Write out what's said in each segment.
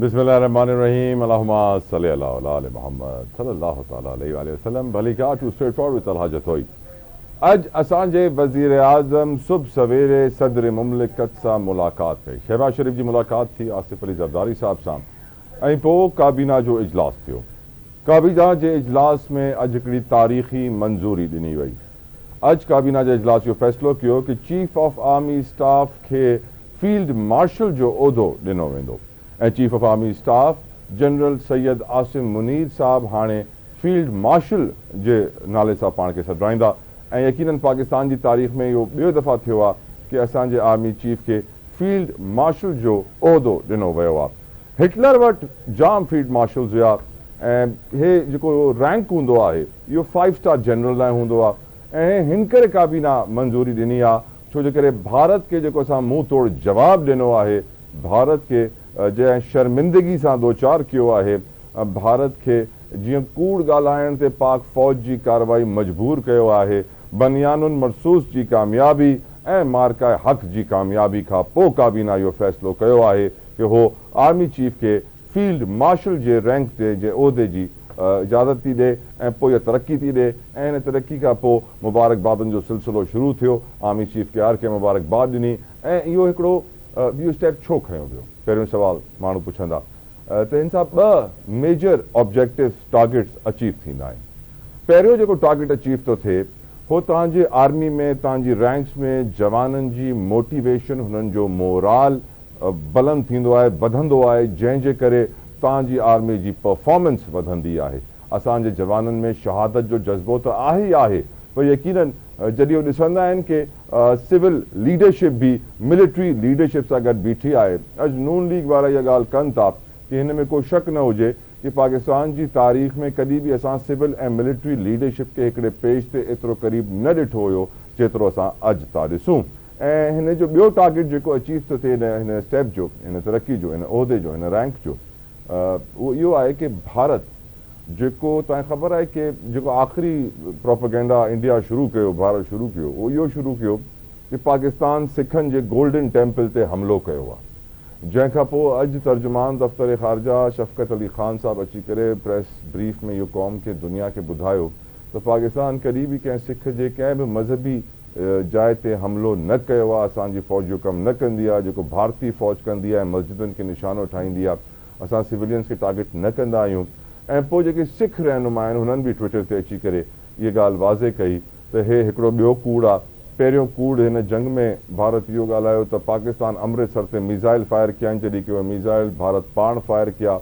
Bismillahirrahmanirrahim. Allahumma salli ala Muhammad sallallahu ta'ala alayhi wa sallam. Balika to straightforward with al-hajatoi. آج اسانجے وزیر اعظم صبح سویرے صدر مملکت سا ملاقات ہے. شہباز شریف جی ملاقات تھی آصف علی زرداری صاحب سان ऐं पोइ काबीना जो इजलास थियो. काबीना जे इजलास में अॼु हिकिड़ी तारीख़ी मंज़ूरी ॾिनी वई. अॼु काबीना जे इजलास जो फ़ैसिलो कयो कि चीफ ऑफ आर्मी स्टाफ खे फील्ड मार्शल जो उहिदो ॾिनो वेंदो ऐं chief of army staff general Syed Asim Munir साहब हाणे फील्ड मार्शल जे नाले सां पाण खे सॾाईंदा ऐं यकीनन पाकिस्तान जी तारीख़ में इहो ॿियो दफ़ा थियो आहे कि असांजे आर्मी चीफ खे फील्ड मार्शल जो उहिदो ॾिनो वियो आहे. हिटलर वटि जाम फील्ड मार्शल्स हुआ ऐं हे जेको रैंक हूंदो आहे इहो 5 स्टार जनरल लाइ हूंदो आहे ऐं हिन करे काबीना मंज़ूरी ॾिनी आहे छो जे करे भारत खे जेको असां मुंहुं तोड़ जवाबु ॾिनो आहे, भारत खे जंहिं शर्मिंदगी सां दो चार कयो आहे, भारत खे जीअं कूड़ ॻाल्हाइण ते पाक फ़ौज जी कार्रवाई मजबूर कयो आहे, बनियानुन मरसूस जी कामयाबी ऐं मार्का हक़ जी कामयाबी खां पोइ काबीना इहो फ़ैसिलो कयो आहे कि हो आर्मी चीफ खे फील्ड मार्शल जे रैंक ते जे उहिदे जी इजाज़त थी ॾे ऐं पोइ इहा तरक़ी थी ॾे ऐं हिन तरक़ी खां पोइ मुबारकबादनि जो सिलसिलो शुरू थियो. आर्मी चीफ खे हर कंहिं मुबारकबाद ॾिनी ऐं इहो हिकिड़ो ॿियो स्टेप छो खयो वियो. पहिरियों सुवाल माण्हू पुछंदा त हिन सां 2 मेजर ऑब्जेक्टिव्स टारगेट्स अचीव थींदा आहिनि. पहिरियों जेको टारगेट अचीव थो थिए हो तव्हांजे आर्मी में तव्हांजी रैंक्स में जवाननि जी मोटिवेशन, हुननि जो मोराल बुलंद थींदो आहे, वधंदो आहे, जंहिंजे करे तव्हांजी आर्मी जी परफॉर्मेंस वधंदी आहे. असांजे जवाननि में शहादत जो जज़्बो त आहे ई आहे, पर यकीनन जॾहिं उहे ॾिसंदा आहिनि कि सिविल लीडरशिप बि मिलिट्री लीडरशिप सां गॾु बीठी आहे. अॼु नून लीग वारा इहा ॻाल्हि कनि था कि हिन में कोई शक न हुजे कि पाकिस्तान जी तारीख़ में कॾहिं बि असां सिविल ऐं मिलिट्री लीडरशिप खे हिकिड़े पेज ते एतिरो क़रीब न ॾिठो हुयो जेतिरो असां अॼु था ॾिसूं. ऐं हिन जो ॿियो टारगेट जेको अचीव थो थिए हिन स्टेप जो, हिन तरक़ी जो, हिन उहिदे जो, हिन रैंक जो, उहो इहो आहे कि भारत जेको तव्हांखे ख़बर आहे कि जेको आख़िरी प्रोपेगेंडा इंडिया शुरू कयो, भारत शुरू कयो, उहो इहो शुरू कयो कि पाकिस्तान सिखनि जे गोल्डन टेम्पल ते हमिलो कयो आहे. जंहिंखां पोइ अॼु तर्जुमान दफ़्तर ख़ारजा शफ़क़त अली ख़ान साहब अची करे प्रेस ब्रीफ में इहो क़ौम खे दुनिया खे ॿुधायो त पाकिस्तान कॾहिं बि कंहिं सिख जे कंहिं बि मज़हबी जाइ ते हमिलो न कयो आहे. असांजी फ़ौज जो कमु न कंदी आहे जेको भारतीय फ़ौज कंदी आहे, मस्जिदुनि खे निशानो ठाहींदी आहे. असां सिविलियंस खे टारगेट न कंदा आहियूं. ऐं पोइ जेके सिख रहनुमा आहिनि हुननि बि ट्विटर ते अची करे इहा ॻाल्हि वाज़े कई त हे हिकिड़ो ॿियो कूड़ आहे. पहिरियों कूड़ हिन जंग में भारत इहो ॻाल्हायो त पाकिस्तान अमृतसर ते मिज़ाइल फायर कया आहिनि, जॾहिं कि उहे मिज़ाइल भारत पाण फायर कया.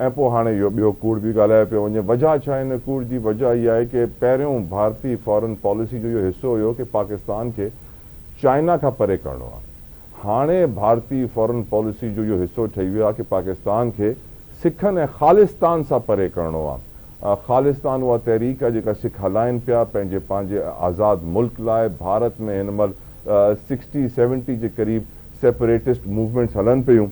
ऐं पोइ हाणे इहो ॿियो कूड़ बि ॻाल्हायो पियो वञे. वजह छा आहे हिन कूड़ जी? वजह इहा आहे कि पहिरियों भारतीय फॉरेन पॉलिसी जो इहो हिसो हुयो कि पाकिस्तान खे चाइना खां परे करिणो आहे. हाणे भारतीय फॉरेन पॉलिसी जो इहो हिसो ठही वियो आहे कि पाकिस्तान खे सिखनि ऐं ख़ालिस्तान सां परे करिणो आहे. ख़ालिस्तान उहा तहरीक आहे जेका सिख हलाइनि पिया पंहिंजे आज़ाद मुल्क लाइ. भारत में हिन महिल 60-70 के करीब सेपरेटिस्ट मूवमेंट्स हलन पियूं.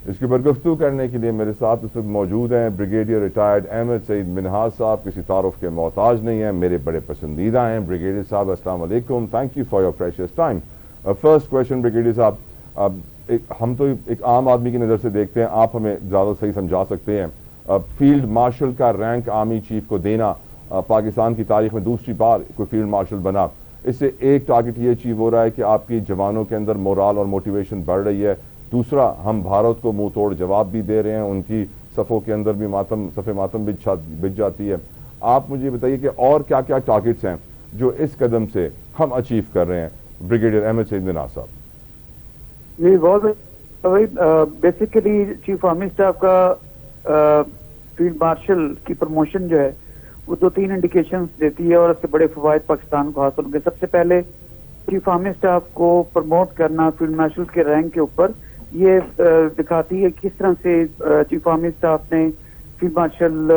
इसके पर गुफ्तगू करने के लिए मेरे साथ इस वक्त मौजूद हैं ब्रिगेडियर रिटायर्ड अहमद सईद मिनहाज साहब. किसी तारुफ के मोहताज नहीं हैं, मेरे बड़े पसंदीदा हैं. ब्रिगेडियर साहब अस्सलाम वालेकुम, thank you for your precious time. First question brigadier साहब, हम तो एक आम आदमी की नज़र से देखते हैं, आप हमें ज़्यादा सही समझा सकते हैं. फील्ड मार्शल का रैंक आर्मी चीफ को देना, पाकिस्तान की तारीख में दूसरी बार कोई फील्ड मार्शल बना, इससे एक टारगेट ये अचीव हो रहा है कि आपकी जवानों के अंदर मोराल और मोटिवेशन बढ़ रही है. दूसरा, हम भारत को मुंह तोड़ जवाब भी दे रहे हैं, उनकी सफ़ों के अंदर भी सफ़े मातम बिछ जाती है. आप मुझे बताइए कि और क्या क्या टारगेट्स हैं जो इस कदम से हम अचीव कर रहे हैं. ब्रिगेडियर अहमद सईद मिनहाज साहब. जी बहुत बेसिकली चीफ आर्मी स्टाफ का फील्ड मार्शल की प्रमोशन जो है वो 2-3 इंडिकेशंस देती है और उसके बड़े फवायद पाकिस्तान को हासिल होंगे. सबसे पहले चीफ आर्मी स्टाफ को प्रमोट करना फील्ड मार्शल के रैंक के ऊपर ये दिखाती है किस तरह से चीफ आर्मी स्टाफ ने फील्ड मार्शल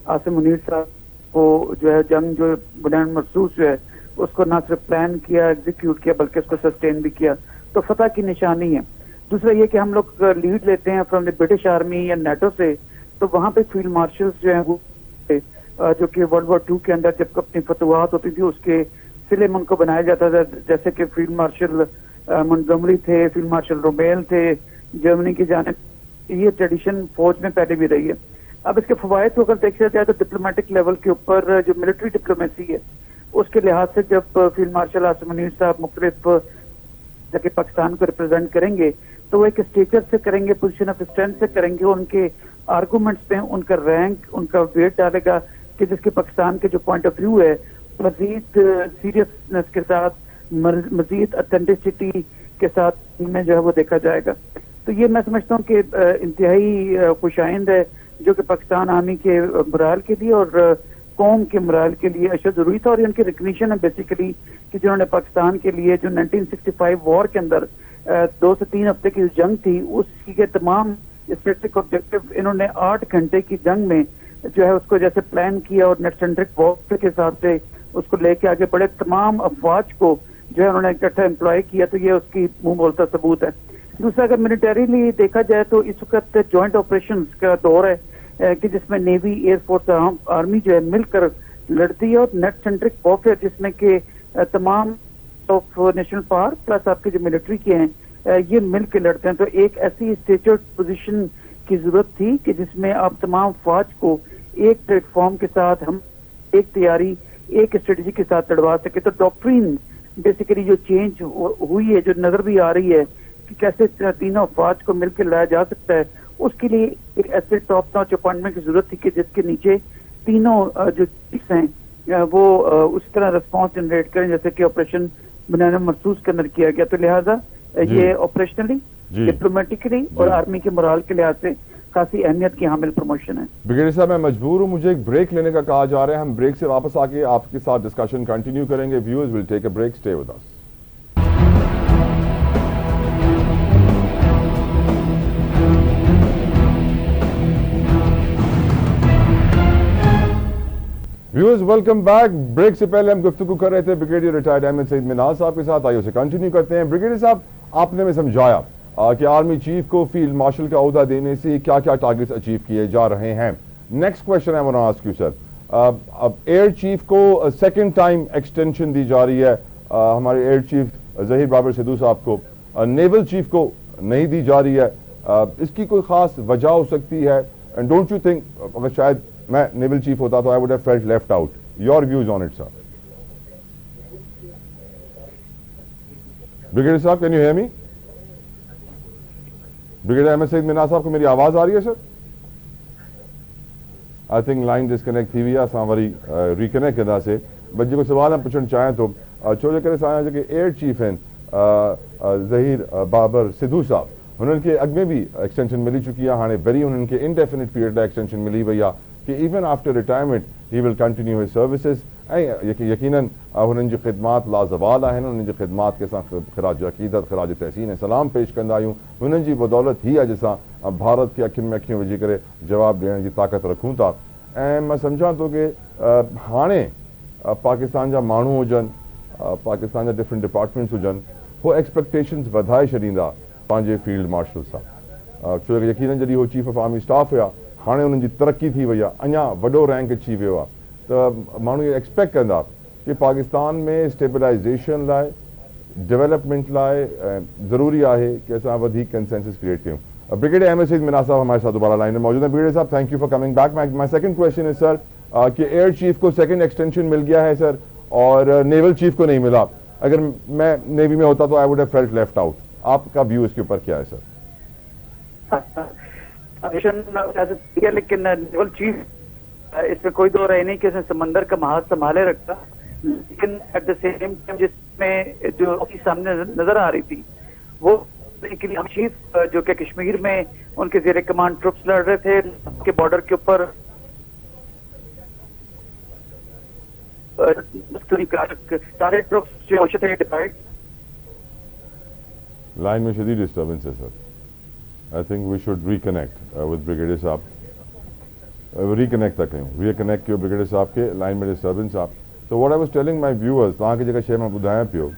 आसिम मुनीर साहब को जो है जंग जो बुनियाद मरसूस जो है उसको ना सिर्फ प्लान किया, एग्जीक्यूट किया, बल्कि उसको सस्टेन भी किया. तो फतह की निशानी है. दूसरा ये कि हम लोग लीड लेते हैं फ्रॉम द ब्रिटिश आर्मी या नेटो से, तो वहाँ पे फील्ड मार्शल्स जो हैं वो जो कि वर्ल्ड वॉर 2 के अंदर जब अपनी फतवाहत होती थी उसके सिले में उनको बनाया जाता था. जैसे कि फील्ड मार्शल मंटगोमरी थे, फील्ड मार्शल रोमेल थे, जर्मनी की जानिब یہ ٹریڈیشن فوج میں پہلے بھی رہی ہے. اب اس کے فوائد کو اگر دیکھا جائے تو ڈپلومیٹک لیول کے اوپر جو ملٹری ڈپلومیسی ہے اس کے لحاظ سے جب فیلڈ مارشل عاصم منیر صاحب مختلف جگہ پاکستان کو ریپرزینٹ کریں گے تو وہ ایک اسٹیچر سے کریں گے, پوزیشن آف اسٹرینتھ سے کریں گے, ان کے آرگومنٹس پہ ان کا رینک, ان کا ویٹ ڈالے گا کہ جس کے پاکستان کے جو پوائنٹ آف ویو ہے مزید سیریسنس کے ساتھ, مزید اتھینٹسٹی کے ساتھ میں جو ہے وہ دیکھا جائے گا. تو یہ میں سمجھتا ہوں کہ انتہائی خوش آئند ہے جو کہ پاکستان آرمی کے مرال کے لیے اور قوم کے مرال کے لیے اشد ضروری تھا. اور ان کی ریکگنیشن ہے بیسیکلی کہ جنہوں نے پاکستان کے لیے جو 1965 وار کے اندر 2 سے 3 ہفتے کی جنگ تھی اس کے تمام اسٹریٹجک آبجیکٹو انہوں نے 8 گھنٹے کی جنگ میں جو ہے اس کو جیسے پلان کیا اور نیٹ سینٹرک وار کے حساب سے اس کو لے کے آگے بڑے, تمام افواج کو جو ہے انہوں نے اکٹھا امپلائی کیا. تو یہ اس کی منہ بولتا ثبوت ہے. دوسرا اگر ملٹریلی دیکھا جائے تو اس وقت جوائنٹ آپریشنز کا دور ہے کہ جس میں نیوی, ایئر فورس, آرمی جو ہے مل کر لڑتی ہے, اور نیٹ سینٹرک وارفیئر جس میں کہ تمام آف نیشنل پارک پلس آپ کے جو ملٹری کے ہیں یہ مل کے لڑتے ہیں. تو ایک ایسی اسٹیچرڈ پوزیشن کی ضرورت تھی کہ جس میں آپ تمام فوج کو ایک پلیٹ فارم کے ساتھ ہم ایک تیاری, ایک اسٹریٹجی کے ساتھ لڑوا سکے. تو ڈاکٹرین بیسیکلی جو چینج ہوئی ہے, جو نظر بھی آ رہی ہے کہ کیسے تینوں افواج کو مل کے لایا جا سکتا ہے, اس کے لیے ایک ایسے ٹاپ ناچ اپوائنٹمنٹ کی ضرورت تھی کہ جس کے نیچے تینوں جو چیفز ہیں وہ اسی طرح ریسپانس جنریٹ کریں جیسے کہ آپریشن بنانا محسوس کے اندر کیا گیا. تو لہٰذا یہ آپریشنلی, ڈپلومیٹکلی اور آرمی کے morale کے لحاظ سے کافی اہمیت کی حامل پروموشن ہے. بریگیڈیئر صاحب میں مجبور ہوں, مجھے ایک بریک لینے کا کہا جا رہا ہے. ہم بریک سے واپس آ کے آپ کے ساتھ ڈسکشن کنٹینیو کریں گے. Viewers will take a break, stay with us. Viewers welcome back. Break سے پہلے ہم گفتگو کر رہے تھے بریگیڈیئر ریٹائرڈ احمد سعید مناز صاحب کے ساتھ. آئیے اسے کنٹینیو کرتے ہیں. بریگیڈیئر صاحب, آپ نے ہمیں سمجھایا کہ آرمی چیف کو فیلڈ مارشل کا عہدہ دینے سے کیا کیا ٹارگٹس اچیو کیے جا رہے ہیں. نیکسٹ کوشچن ہے want to ask you sir, اب ایئر چیف کو سیکنڈ ٹائم ایکسٹینشن دی جا رہی ہے, ہمارے ایئر چیف ظہیر بابر سدھو صاحب کو, نیول چیف کو نہیں دی جا رہی ہے. اس کی کوئی خاص وجہ ہو سکتی ہے؟ اینڈ ڈونٹ یو تھنک اگر شاید میں نیول چیف ہوتا تو I would have felt left out. Your views on it sir. Brigadier صاحب can you hear me? Brigadier Ahmed Saeed مناز صاحب کو میری آواز آ رہی ہے sir? I think line disconnect تھی ہوئی ہے, اساں وری ریکنیکٹ ادا سے. بٹ جو سوال ہم پوچھنا چاہیں تو چھوڑے کرے سایہ کہ ایئر چیف ہیں ظہیر بابر سدھو صاحب, انہوں کے اگ میں بھی ایکسٹینشن ملی چکی ہے. ہاں ویری انہوں کے انڈیفینٹ پیریڈ ایکسٹینشن ملی ہوئی ہے کہ even after retirement he will continue his services. یقیناً انہوں جو خدمات لازوال ہیں, انہوں جو خدمات کے ساتھ خراج عقیدت, خراج تحسین سلام پیش کندہ آیوں, انہوں جی بدولت ہی ہے جیسا بھارت کے اکھن میں اکھیں وجی کرے جواب دینے کی طاقت رکھوں تھا. میں سمجھا تو کہ ہانے پاکستان جا مانو ہو جن, پاکستان جا ڈفرنٹ ڈپارٹمنٹس ہو جن, وہ ایکسپیکٹیشنز ودھائے شدیدہ پانچے فیلڈ مارشل صاحب. چھو کہ یقیناً جدی وہ چیف آف آرمی اسٹاف ہوا, ہانے انہوں جی ترقی تھی وئی ہے, اñا وڈو رینک اچھی ویو ہے. تو مانو یہ ایکسپیکٹ کندا کہ پاکستان میں اسٹیبلائزیشن لائے, ڈیولپمنٹ لائے ضروری ہے کہ اساں ودھیک کنسنسس کریٹ کروں. بریگیڈیئر احمد سعید مناز صاحب ہمارے ساتھ دوبارہ لائن میں موجود ہیں. بریگیڈیئر صاحب thank you for coming back. My second question is sir کہ ایئر چیف کو سیکنڈ ایکسٹینشن مل گیا ہے سر, اور نیول چیف کو نہیں ملا. اگر میں نیوی میں ہوتا تو I would have felt left out. آپ کا ویو اس کے اوپر کیا ہے سر؟ لیکن نیول چیف اس میں کوئی دو رہے نہیں کہ اس نے سمندر کا محاذ سنبھالے رکھا, لیکن ایٹ دا سیم ٹائم جس میں جو سامنے نظر آ رہی تھی وہ چیف جو کہ کشمیر میں ان کے زیر کمانڈ ٹروپس لڑ رہے تھے کے بارڈر کے اوپر سارے ٹروپس جو تھے ڈپائٹ. لائن میں شدید ڈسٹربنس ہے sir. I think we should reconnect with brigadier صاحب. ریکنیکٹ تک ریکنیکٹ کیوں بریگیڈیئر صاحب کے لائن میں ڈسٹربنس آپ. So what I was telling my viewers تاں کی جگہ شے میں ॿुधायां पियो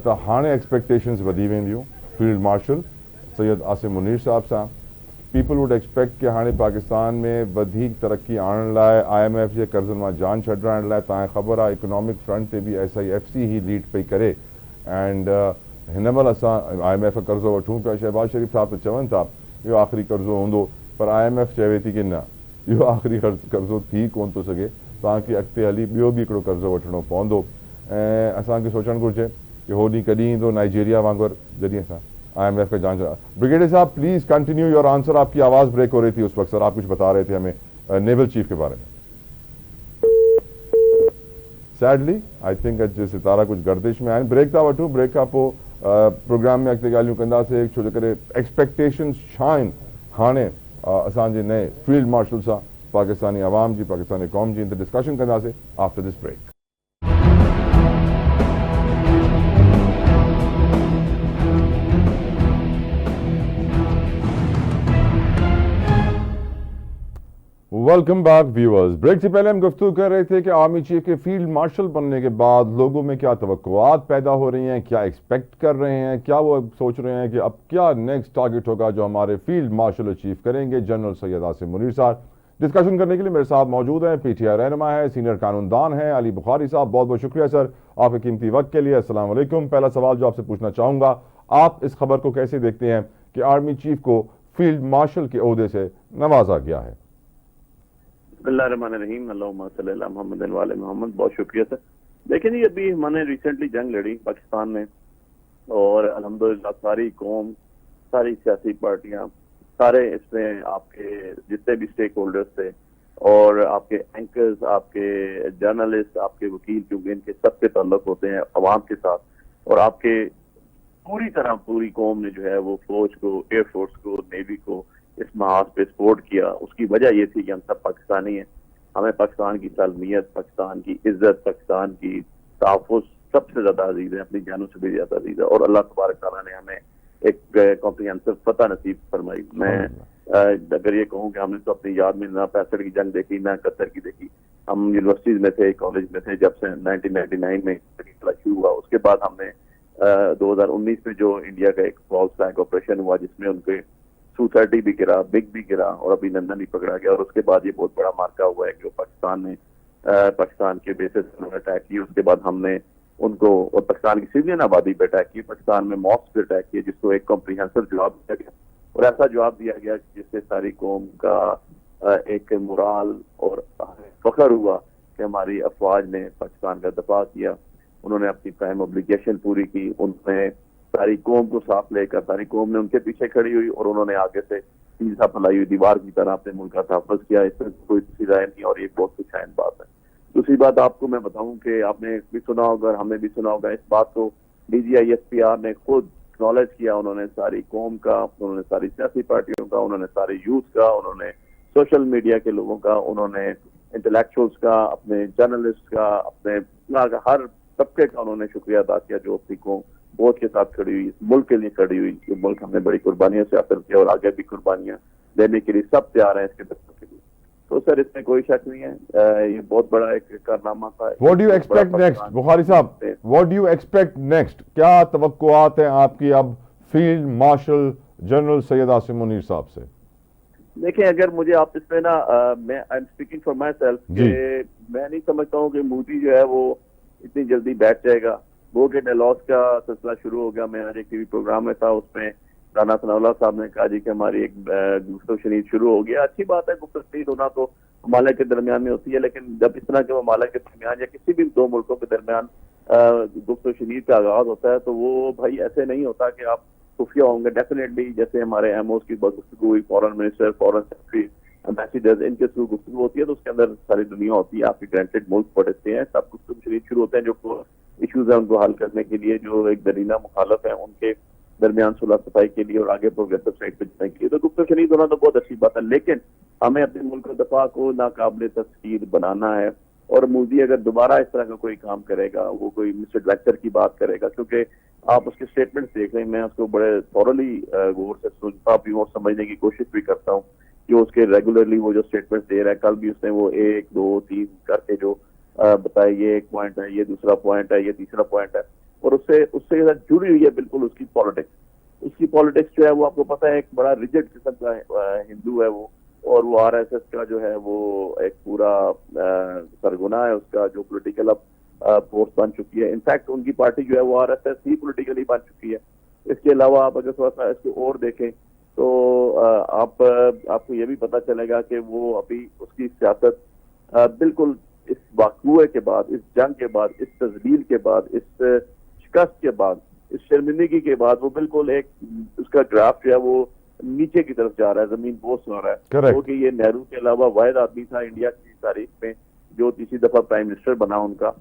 त हाणे एक्सपेक्टेशंस वधी वेंदियूं फील्ड मार्शल सैयद आसिम मुनीर साहब सां. पीपल वुड एक्सपेक्ट कि हाणे पाकिस्तान में वधीक तरक्की आणण लाइ IMF जे कर्ज़नि मां जान छॾाइण लाइ तव्हांखे ख़बर आहे इकोनॉमिक फ्रंट ते बि SIFC ही लीड पई करे. एंड हिन महिल असां IMF कर्ज़ो वठूं पिया. शहबाज शरीफ़ साहब त चवनि था इहो आख़िरी कर्ज़ो हूंदो, पर IMF चवे थी कि न, इहो आख़िरी कर्ज़ो थी कोन थो सघे, तव्हांखे अॻिते हली ॿियो बि हिकिड़ो कर्ज़ो वठिणो पवंदो। ऐं असांखे सोचणु घुरिजे कि हो ॾींहुं कॾहिं ईंदो नाइजीरिया वांगुरु जॾहिं असां IMF का जांच। ब्रिगेडियर साहब प्लीज कंटिन्यू योर आंसर, आपकी आवाज़ ब्रेक हो रही थी उस वक्त सर, आप कुछ बता रहे थे हमें नेवल चीफ के बारे में। सैडली आई थिंक अॼु सितारा कुछ गर्दिश में आहिनि। ब्रेक था वठूं, ब्रेक खां पोइ प्रोग्राम में अॻिते ॻाल्हियूं कंदासीं, छो जे करे एक्सपेक्टेशन्स छा आहिनि हाणे असांजे नए फील्ड मार्शल सां, पाकिस्तानी अवाम जी, पाकिस्तानी क़ौम जी, इन ते डिस्कशन कंदासीं after this break. Welcome back viewers. Break से पहले हम गुफ्तगू कर रहे थे कि आर्मी चीफ के फील्ड मार्शल बनने के बाद लोगों में क्या तवक्कुआत पैदा हो रही हैं, क्या एक्सपेक्ट कर रहे हैं, क्या वो सोच रहे हैं कि अब क्या नेक्स्ट टारगेट होगा जो हमारे फील्ड मार्शल अचीव करेंगे। जनरल सैयद आसिम मुनीर साहब डिस्कशन करने के लिए मेरे साथ मौजूद हैं। PTI रहनुमा है, सीनियर कानूनदान है अली बुखारी साहब। बहुत बहुत शुक्रिया सर आपके कीमती वक्त के लिए। अस्सलाम वालेकुम। पहला सवाल जो आपसे पूछना चाहूँगा, आप इस खबर को कैसे देखते हैं कि आर्मी चीफ को फील्ड मार्शल के ओहदे से नवाजा गया है? बिस्मिल्लाहिर्रहमानिर्रहीम, अल्लाहुम्मा सल्ली अला मुहम्मद व आले मोहम्मद। बहुत शुक्रिया सर। देखिए जी, अभी हमने रिसेंटली जंग लड़ी पाकिस्तान में, और अल्हम्दुलिल्लाह सारी कौम, सारी सियासी पार्टियां, सारे इसमें आपके जितने भी स्टेक होल्डर्स थे, और आपके एंकर्स, आपके जर्नलिस्ट, आपके वकील, क्योंकि इनके सबके ताल्लुक होते हैं अवाम के साथ, और आपके पूरी तरह पूरी कौम ने जो है वो फौज को, एयरफोर्स को, नेवी को इस महाज पे सपोर्ट किया। उसकी वजह ये थी कि हम सब पाकिस्तानी हैं, हमें पाकिस्तान की सालमियत, पाकिस्तान की इज्जत, पाकिस्तान की तहफ़्फ़ुज़ सबसे ज्यादा अजीज है, अपनी जानों से भी ज्यादा अजीज है, और अल्लाह तबारक तआला ने हमें एक कॉम्प्रिहेंसिव फतह नसीब फरमाई। मैं अगर ये कहूँ कि हमने तो अपनी याद में ना 65 की जंग देखी, ना 71 की देखी। हम यूनिवर्सिटीज में थे, कॉलेज में थे, जब से 1999 में शुरू हुआ। उसके बाद हमने 2019 में जो इंडिया का एक फॉल्स फ्लैग ऑपरेशन हुआ, जिसमें उनके Su-30 भी गिरा, बिग भी गिरा, और अभी लंदन भी पकड़ा गया। और उसके बाद ये बहुत बड़ा मार्का हुआ है कि वो पाकिस्तान के बेसिस उन्होंने अटैक की। उसके बाद हमने उनको, और पाकिस्तान की सिविलियन आबादी पे अटैक की, पाकिस्तान में मॉस्क पे अटैक किए, जिसको एक कॉम्प्रिहेंसिव जवाब दिया गया, और ऐसा जवाब दिया गया जिससे सारी कौम का एक मोराल और फख्र हुआ कि हमारी अफवाज ने पाकिस्तान का दफा किया, उन्होंने अपनी प्राइम ऑब्लिगेशन पूरी की, उन्होंने सारी कौम को साथ लेकर, सारी कौम ने उनके पीछे खड़ी हुई, और उन्होंने आगे से सीधा फैलाई हुई दीवार की तरह अपने मुल्क का तहफ़्फ़ुज़ किया। इसमें कोई दूसरी राय नहीं, और ये बहुत कुछ अहम बात है। दूसरी बात आपको मैं बताऊं कि आपने भी सुना होगा, हमने भी सुना होगा, इस बात को DGI SPR ने खुद एक्नॉलेज किया। उन्होंने सारी कौम का, उन्होंने सारी सियासी पार्टियों का, उन्होंने सारे यूथ का, उन्होंने सोशल मीडिया के लोगों का, उन्होंने इंटेलेक्चुअल्स का, अपने जर्नलिस्ट का, अपने हर तबके का उन्होंने शुक्रिया अदा किया जो अपनी कौम बहुत के साथ खड़ी हुई, इस मुल्क के लिए खड़ी हुई। ये मुल्क हमने बड़ी कुर्बानियों से हासिल किया, और आगे भी कुर्बानियां देने के लिए सब तैयार हैं इसके बच्चों के लिए। तो सर इसमें कोई शक नहीं है, ये बहुत बड़ा एक कारनामा था। What do you expect next, Bukhari साहब? What do you expect next? क्या तवक्कुआत हैं आपकी अब field marshal general Syed Asim Munir साहब से? देखिए, अगर मुझे आप इसमें ना, मैं I am speaking for my self, मैं नहीं समझता हूँ कि मोदी जो है वो इतनी जल्दी बैठ जाएगा। वो के लॉस का सिलसिला शुरू हो गया। मैं आज एक टीवी प्रोग्राम में था, उसमें राना सनाउल्लाह साहब ने कहा जी कि हमारी एक गुफ्तगू शनीद शुरू हो गया। अच्छी बात है, गुफ्तगू शनीद होना तो ममालिक के दरमियान में होती है, लेकिन जब इस तरह के ममालिक के दरमियान या किसी भी दो मुल्कों के दरमियान गुफ्तगू शनीद का आगाज होता है, तो वो भाई ऐसे नहीं होता कि आप खुफिया होंगे। डेफिनेटली जैसे हमारे एमओस की गुफ्तगू हुई, foreign minister, foreign secretary, ambassadors, इनके थ्रू गुफ्तगू होती है, तो उसके अंदर सारी दुनिया होती है, आपके ग्रांटेड मुल्क पड़ते हैं, सब गुफ्तगू शनीद शुरू होते हैं। जो इश्यूज है उनको हल करने के लिए, जो एक दरीना मुखालफ है उनके दरमियान सुलह सफाई के लिए और आगे प्रोग्रेसिव साइड पे जाने के लिए, तो गुफ्तगू शनीद होना तो बहुत अच्छी बात है। लेकिन हमें अपने मुल्क दफा को नाकाबिल तस्कीर बनाना है, और मोदी अगर दोबारा इस तरह का कोई काम करेगा, वो कोई मिसएडवेंचर की बात करेगा, क्योंकि आप उसके स्टेटमेंट देख रहे हैं, मैं उसको बड़े थॉरली गौर से सुनता भी हूँ और समझने की कोशिश भी करता हूँ, जो उसके रेगुलरली वो जो स्टेटमेंट दे रहा है। कल भी उसने वो 1, 2, 3 करके जो बताया, ये एक पॉइंट है, ये दूसरा पॉइंट है, ये तीसरा पॉइंट है, और उससे जुड़ी हुई है बिल्कुल उसकी पॉलिटिक्स। उसकी पॉलिटिक्स जो है वो आपको पता है, एक बड़ा रिजिड किस्म का हिंदू है वो, और वो RSS का जो है वो एक पूरा सरगुना है उसका, जो पोलिटिकल अब फोर्स बन चुकी है। इनफैक्ट उनकी पार्टी जो है वो RSS ही पोलिटिकली बन चुकी है। इसके अलावा आप अगर थोड़ा सा इसको और देखें تو آپ کو یہ بھی پتہ چلے گا کہ وہ ابھی اس کی سیاست بالکل اس واقعے کے بعد، اس جنگ کے بعد، اس تذلیل کے بعد، اس شکست کے بعد، اس شرمندگی کے بعد وہ بالکل ایک اس کا گراف جو ہے وہ نیچے کی طرف جا رہا ہے، زمین بوس ہو رہا ہے. کیونکہ یہ نہرو کے علاوہ واحد آدمی تھا انڈیا کی تاریخ میں جو تیسری دفعہ پرائم منسٹر بنا ان کا،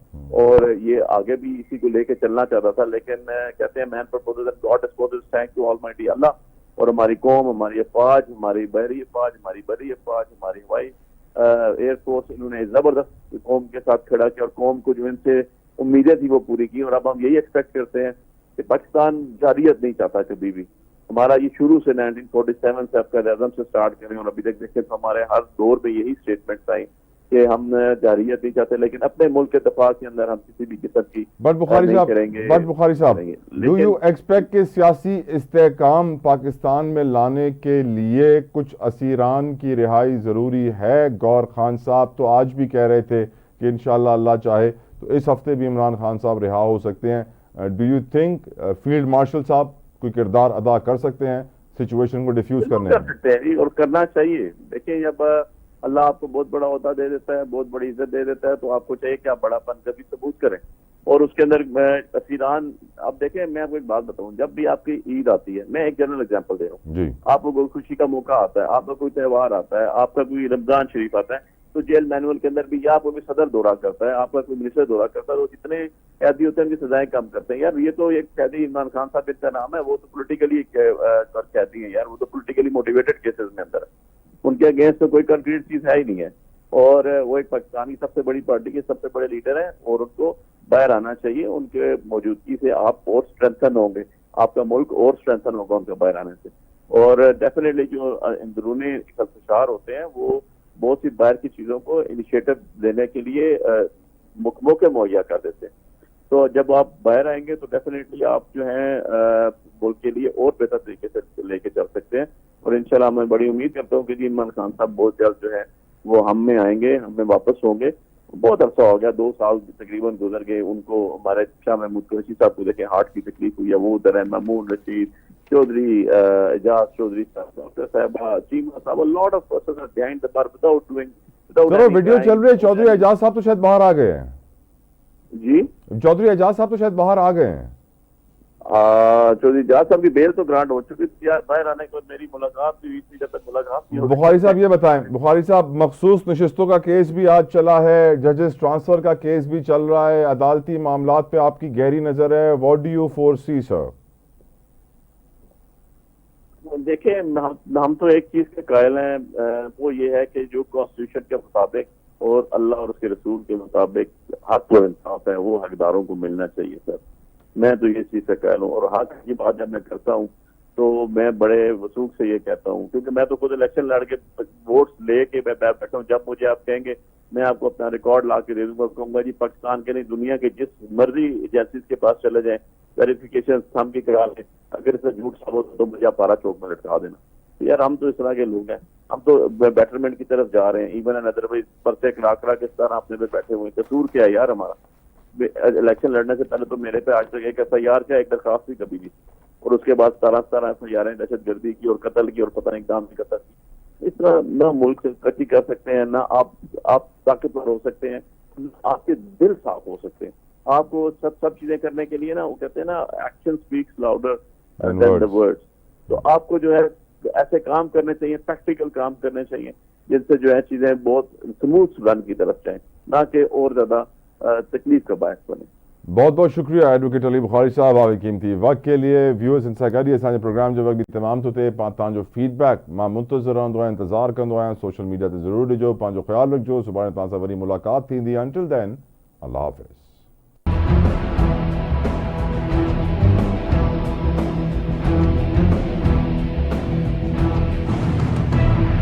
اور یہ آگے بھی اسی کو لے کے چلنا چاہتا تھا. لیکن کہتے ہیں man proposes and God disposes, thank to almighty اللہ. اور ہماری قوم، ہماری افواج، ہماری بحری افواج، ہماری بری افواج، ہماری ہوائی ایئر فورس، انہوں نے زبردست قوم کے ساتھ کھڑا کیا، اور قوم کو جو ان سے امیدیں تھی وہ پوری کی. اور اب ہم یہی ایکسپیکٹ کرتے ہیں کہ پاکستان جارحیت نہیں چاہتا کبھی بھی. ہمارا یہ شروع سے 1947 سے قائد اعظم سے سٹارٹ کریں اور ابھی تک دیکھیں تو ہمارے ہر دور میں یہی اسٹیٹمنٹس آئی کہ ہم جارحیت نہیں چاہتے، لیکن اپنے ملک کے دفاع کے اندر ہم کسی بھی قسم کی بخاری صاحب ڈو یو ایکسپیکٹ کہ سیاسی استحکام پاکستان میں لانے کے لیے کچھ اسیران کی رہائی ضروری ہے؟ گور خان صاحب تو آج بھی کہہ رہے تھے کہ انشاءاللہ اللہ چاہے تو اس ہفتے بھی عمران خان صاحب رہا ہو سکتے ہیں. Do you think field marshal صاحب کوئی کردار ادا کر سکتے ہیں سچویشن کو ڈیفیوز کرنے میں؟ کر سکتے ہیں اور کرنا چاہیے. دیکھیں جب اللہ آپ کو بہت بڑا عہدہ دے دیتا ہے، بہت بڑی عزت دے دیتا ہے، تو آپ کو چاہیے کہ آپ بڑا پن کبھی ثبوت کریں. اور اس کے اندر اسیران، آپ دیکھیں میں آپ کو ایک بات بتاؤں، جب بھی آپ کی عید آتی ہے، میں ایک جنرل اگزامپل دے رہا ہوں جی، آپ کو کوئی خوشی کا موقع آتا ہے، آپ کا کوئی تہوار آتا ہے، آپ کا کوئی رمضان شریف آتا ہے، تو جیل مینول کے اندر بھی یا آپ کو کوئی صدر دورہ کرتا ہے، آپ کا کوئی منسٹر دورہ کرتا ہے، تو جتنے قیدی ہوتے ہیں ان کی سزائیں کم کرتے ہیں. یار یہ تو ایک قیدی عمران خان صاحب ان کا نام ہے، وہ تو پولیٹیکلی قیدی ہیں یار، وہ تو پولیٹیکلی موٹیویٹڈ کیسز میں اندر ہے، ان کے اگینسٹ تو کوئی کنکریٹ چیز ہے ہی نہیں ہے. اور وہ ایک پاکستان کی سب سے بڑی پارٹی کے سب سے بڑے لیڈر ہیں، اور ان کو باہر آنا چاہیے. ان کے موجودگی سے آپ اور اسٹرینتھن ہوں گے، آپ کا ملک اور اسٹرینتھن ہوگا ان کے باہر آنے سے. اور ڈیفینیٹلی جو اندرونی خدشات ہوتے ہیں وہ بہت سی باہر کی چیزوں کو انیشیٹو لینے کے لیے موقع مہیا کر دیتے ہیں. تو جب آپ باہر آئیں گے تو ڈیفینیٹلی آپ جو ہیں ملک کے لیے اور بہتر طریقے سے لے کے چل سکتے ہیں. اور انشاءاللہ میں بڑی امید کرتا ہوں کہ جی عمران خان صاحب بہت جلد جو ہے وہ ہم میں آئیں گے، ہم میں واپس ہوں گے. بہت عرصہ ہو گیا، 2 سال تقریباً گزر گئے. ان کو ہمارے شاہ محمود قریشی صاحب کو دیکھیں ہارٹ کی تکلیف ہوئی ہے، وہ ادھر ہے. مامون رشید چودھری، اعجاز چودھری صاحب، صاحبہ چیمہ صاحب، lot of persons are behind the bar without doing. چلو ویڈیو چل رہی ہے، چودھری اعجاز صاحب تو شاید باہر آ گئے ہیں. جی چودھری اعجاز صاحب تو شاید باہر آ گئے ہیں. چودھری اعجاز صاحب کی بیل تو گرانٹ ہو چکی تھی، باہر آنے کے بعد میری ملاقات بھی ہوئی تھی، جب تک ملاقات نہیں. بخاری صاحب یہ بتائیں، بخاری صاحب مخصوص نشستوں کا کیس بھی آج چلا ہے، ججز ٹرانسفر کا کیس بھی چل رہا ہے، عدالتی معاملات پہ آپ کی گہری نظر ہے. واٹ ڈو یو فور سی سر؟ دیکھیں ہم تو ایک چیز کے قائل ہیں، وہ یہ ہے کہ جو کانسٹیٹیوشن کے مطابق اور اللہ اور اس کے رسول کے مطابق حق و انصاف ہے وہ حقداروں کو ملنا چاہیے سر. میں تو یہ چیز سے قائل ہوں، اور حق کی بات جب میں کرتا ہوں تو میں بڑے وثوق سے یہ کہتا ہوں، کیونکہ میں تو خود الیکشن لڑ کے ووٹس لے کے میں بیٹھا ہوں. جب مجھے آپ کہیں گے میں آپ کو اپنا ریکارڈ لا کے دے دوں گا، کہوں گا جی پاکستان کے نہیں دنیا کے جس مرضی ایجنسیز کے پاس چلے جائیں، ویریفیکیشن ہم کی کرا لیں، اگر اسے جھوٹ ثابت ہو تو مجھے آپ پارا چوک میں لٹکا دینا. یار ہم تو اس طرح کے لوگ ہیں، ہم تو بیٹرمنٹ کی طرف جا رہے ہیں. ایون اینڈ ادروائز پرچے کراکڑا کس طرح اپنے پہ بیٹھے ہوئے ہیں، قصور کیا ہے یار ہمارا؟ الیکشن لڑنے سے پہلے تو میرے پہ آج تک ایک FIR کیا ایک درخواست بھی کبھی نہیں، اور اس کے بعد 17 FIR دہشت گردی کی اور قتل کی اور پتہ نہیں کام کی قتل کی. اس طرح نہ ملک سے کچی کر سکتے ہیں، نہ آپ طاقتور ہو سکتے ہیں، نہ آپ کے دل صاف ہو سکتے ہیں. آپ کو سب چیزیں کرنے کے لیے نا وہ کہتے ہیں نا ایکشن اسپیکس لاؤڈر دین دی ورڈز. تو آپ کو جو ہے ایسے کام کرنے چاہیے، پریکٹیکل کام کرنے چاہیے جن سے جو ہے چیزیں بہت سموتھ رن کی طرف جائیں، نہ کہ اور زیادہ تکلیف کا باعث بنے. بہت بہت شکریہ ایڈوکیٹ علی بخاری صاحب آپ قیمتی وقت کے لیے. ویورز انسا کریے اساں پروگرام جو وقت بھی تمام تو تے پانچ جو فیڈ بیک ماں منتظر رہندو ہے، انتظار کندو ہے سوشل میڈیا تے ضرور ڈجو. پانچو خیال رکھجو. صبح تاں سا وری ملاقات تھیندی. انٹل دین اللہ حافظ.